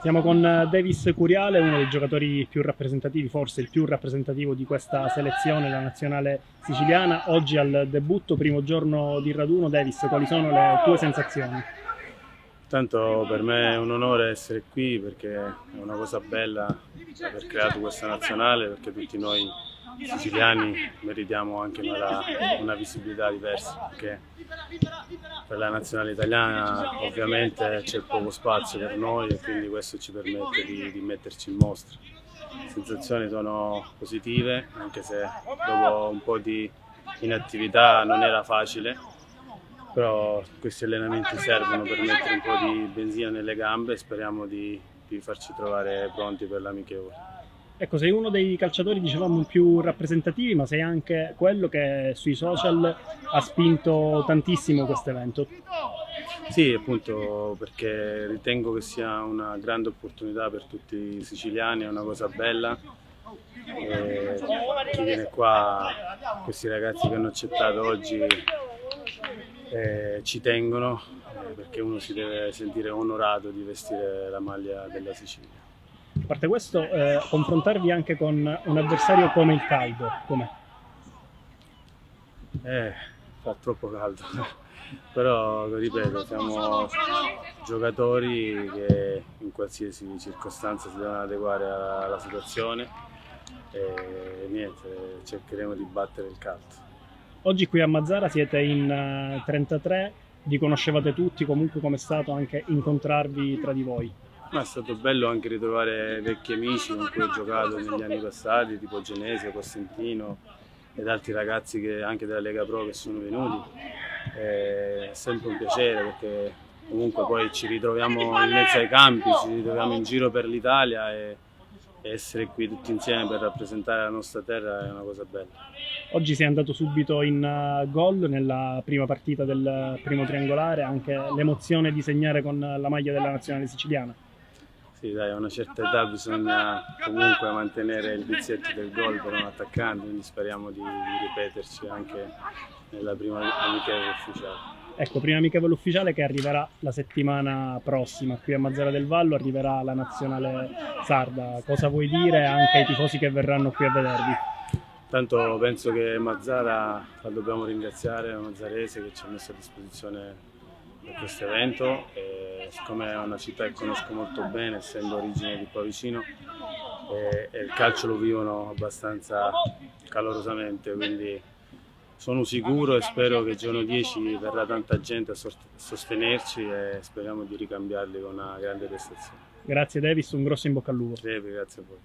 Siamo con Davis Curiale, uno dei giocatori più rappresentativi, forse il più rappresentativo di questa selezione, la nazionale siciliana. Oggi al debutto, primo giorno di raduno. Davis, quali sono le tue sensazioni? Tanto per me è un onore essere qui perché è una cosa bella aver creato questa nazionale, perché tutti noi siciliani meritiamo anche una visibilità diversa, perché per la nazionale italiana ovviamente c'è poco spazio per noi e quindi questo ci permette di metterci in mostra. Le sensazioni sono positive, anche se dopo un po' di inattività non era facile, però questi allenamenti servono per mettere un po' di benzina nelle gambe e speriamo di farci trovare pronti per l'amichevole. Ecco, sei uno dei calciatori, dicevamo, più rappresentativi, ma sei anche quello che sui social ha spinto tantissimo questo evento. Sì, appunto perché ritengo che sia una grande opportunità per tutti i siciliani, è una cosa bella. E chi viene qua, questi ragazzi che hanno accettato oggi, ci tengono, perché uno si deve sentire onorato di vestire la maglia della Sicilia. A parte questo, confrontarvi anche con un avversario come il Caldo, com'è? Fa troppo caldo, però ripeto, siamo giocatori che in qualsiasi circostanza si devono adeguare alla situazione e niente, cercheremo di battere il caldo. Oggi qui a Mazara siete in 33, vi conoscevate tutti, comunque com'è stato anche incontrarvi tra di voi? Ma è stato bello anche ritrovare vecchi amici con cui ho giocato negli anni passati, tipo Genesio, Costantino ed altri ragazzi anche della Lega Pro che sono venuti. È sempre un piacere perché comunque poi ci ritroviamo in mezzo ai campi, ci ritroviamo in giro per l'Italia e essere qui tutti insieme per rappresentare la nostra terra è una cosa bella. Oggi sei andato subito in gol nella prima partita del primo triangolare, anche l'emozione di segnare con la maglia della nazionale siciliana. Sì, dai, a una certa età bisogna comunque mantenere il vizietto del gol per un attaccante, quindi speriamo di ripeterci anche nella prima amichevole ufficiale. Ecco, prima amichevole ufficiale che arriverà la settimana prossima, qui a Mazara del Vallo arriverà la nazionale sarda. Cosa vuoi dire anche ai tifosi che verranno qui a vedervi? Tanto penso che Mazara la dobbiamo ringraziare, la mazzarese che ci ha messo a disposizione per questo evento e siccome è una città che conosco molto bene, essendo origine di qua vicino, e il calcio lo vivono abbastanza calorosamente, quindi sono sicuro e spero che il giorno 10 verrà tanta gente a sostenerci e speriamo di ricambiarli con una grande prestazione. Grazie Davis, un grosso in bocca al lupo. Grazie a voi.